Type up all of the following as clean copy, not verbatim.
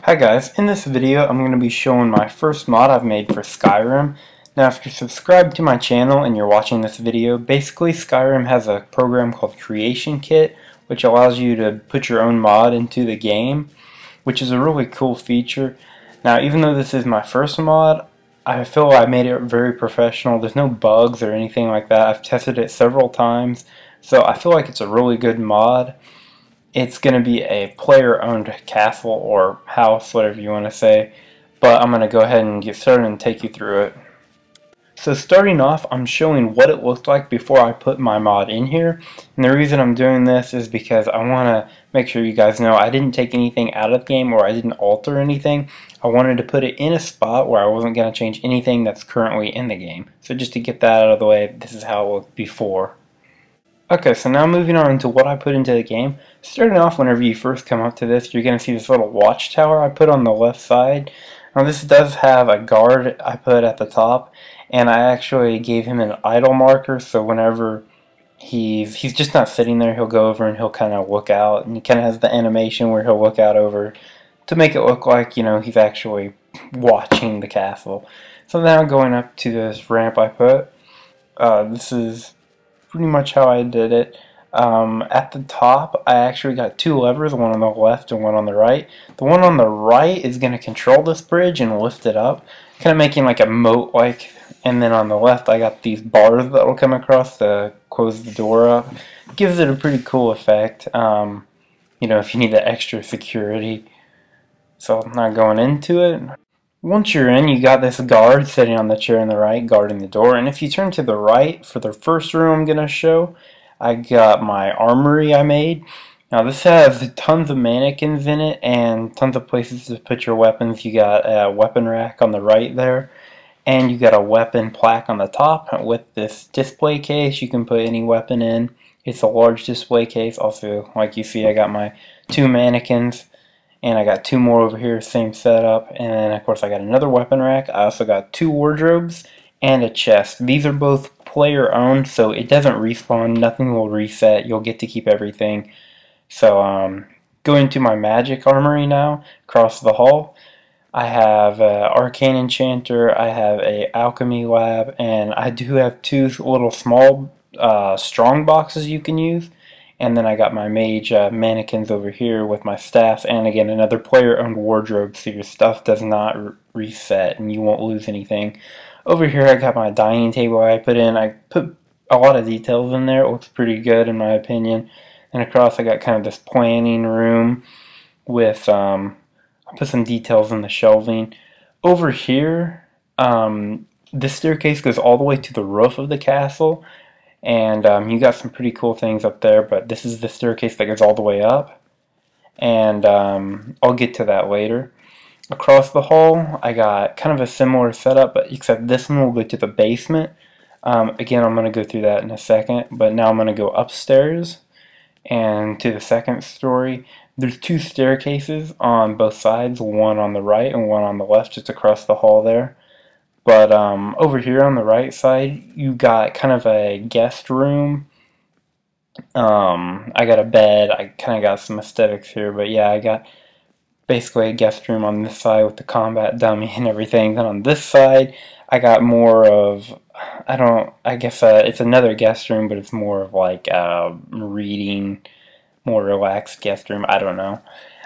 Hi guys, in this video I'm going to be showing my first mod I've made for Skyrim. Now if you're subscribed to my channel and you're watching this video, basically Skyrim has a program called Creation Kit which allows you to put your own mod into the game, which is a really cool feature. Now even though this is my first mod, I feel I made it very professional. There's no bugs or anything like that. I've tested it several times, so I feel like it's a really good mod. It's going to be a player-owned castle or house, whatever you want to say, but I'm going to go ahead and get started and take you through it. So starting off, I'm showing what it looked like before I put my mod in here, and the reason I'm doing this is because I want to make sure you guys know I didn't take anything out of the game or I didn't alter anything. I wanted to put it in a spot where I wasn't going to change anything that's currently in the game. So just to get that out of the way, this is how it looked before. Okay, so now moving on to what I put into the game. Starting off, whenever you first come up to this, you're going to see this little watchtower I put on the left side. Now this does have a guard I put at the top, and I actually gave him an idle marker, so whenever he's just not sitting there, he'll go over and he'll kind of look out, and he kind of has the animation where he'll look out over to make it look like, you know, he's actually watching the castle. So now going up to this ramp I put, this is pretty much how I did it. At the top, I actually got two levers, one on the left and one on the right. The one on the right is going to control this bridge and lift it up, kind of making like a moat like. And then on the left, I got these bars that will come across to close the door up. Gives it a pretty cool effect, you know, if you need that extra security. So I'm not going into it. Once you're in, you got this guard sitting on the chair on the right, guarding the door. And if you turn to the right, for the first room I'm going to show, I got my armory I made. Now this has tons of mannequins in it and tons of places to put your weapons. You got a weapon rack on the right there, and you got a weapon plaque on the top with this display case you can put any weapon in. It's a large display case. Also, like you see, I got my two mannequins. And I got two more over here, same setup. And then, of course, I got another weapon rack. I also got two wardrobes and a chest. These are both player-owned, so it doesn't respawn. Nothing will reset. You'll get to keep everything. So, going to my magic armory now, across the hall. I have an arcane enchanter, I have a alchemy lab, and I do have two little small strong boxes you can use. And then I got my mage mannequins over here with my staff, and again another player-owned wardrobe, so your stuff does not reset and you won't lose anything. Over here I got my dining table I put in. I put a lot of details in there. It looks pretty good in my opinion. And across I got kind of this planning room with, I put some details in the shelving. Over here, this staircase goes all the way to the roof of the castle. And you got some pretty cool things up there, but this is the staircase that goes all the way up. And I'll get to that later. Across the hall, I got kind of a similar setup, but except this one will go to the basement. Again, I'm going to go through that in a second, but now I'm going to go upstairs and to the second story. There's two staircases on both sides, one on the right and one on the left, just across the hall there. But over here on the right side, you got kind of a guest room. I got a bed. I kind of got some aesthetics here, but yeah, I got basically a guest room on this side with the combat dummy and everything. Then on this side, I got more of, I guess it's another guest room, but it's more of like reading, more relaxed guest room. I don't know.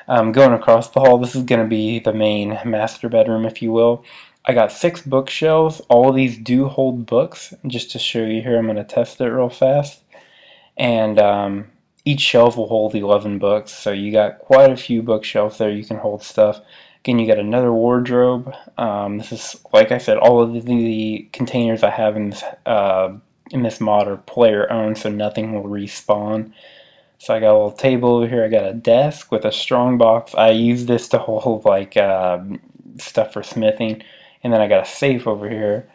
Going across the hall, this is going to be the main master bedroom, if you will. I got 6 bookshelves. All of these do hold books. Just to show you here, I'm going to test it real fast. And each shelf will hold 11 books, so you got quite a few bookshelves there you can hold stuff. Again, you got another wardrobe. This is, like I said, all of the containers I have in this mod are player-owned, so nothing will respawn. So I got a little table over here. I got a desk with a strong box. I use this to hold like stuff for smithing. And then I got a safe over here,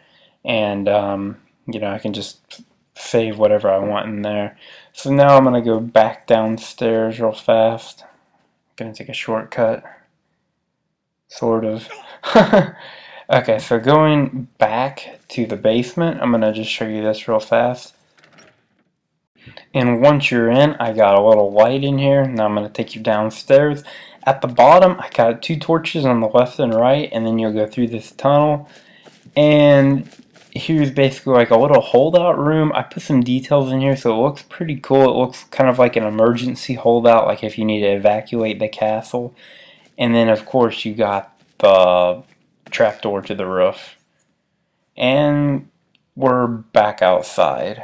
and you know, I can just save whatever I want in there. So now I'm gonna go back downstairs real fast. Gonna take a shortcut, sort of. Okay, so going back to the basement, I'm gonna just show you this real fast. And once you're in, I got a little light in here. Now I'm going to take you downstairs. At the bottom, I got 2 torches on the left and right, and then you'll go through this tunnel. And here's basically like a little holdout room. I put some details in here so it looks pretty cool. It looks kind of like an emergency holdout, like if you need to evacuate the castle. And then of course you got the trapdoor to the roof. And we're back outside.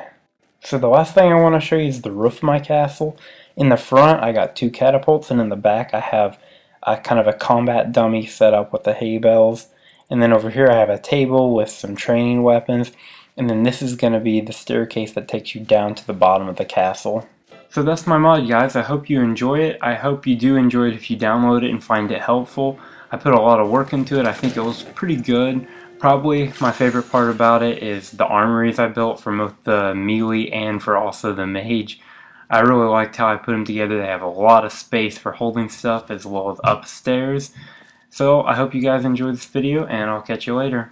So the last thing I want to show you is the roof of my castle. In the front I got 2 catapults, and in the back I have a kind of a combat dummy set up with the hay bales. And then over here I have a table with some training weapons. And then this is going to be the staircase that takes you down to the bottom of the castle. So that's my mod, guys. I hope you enjoy it. I hope you do enjoy it if you download it and find it helpful. I put a lot of work into it. I think it was pretty good. Probably my favorite part about it is the armories I built for both the melee and for also the mage. I really liked how I put them together. They have a lot of space for holding stuff as well as upstairs. So I hope you guys enjoyed this video, and I'll catch you later.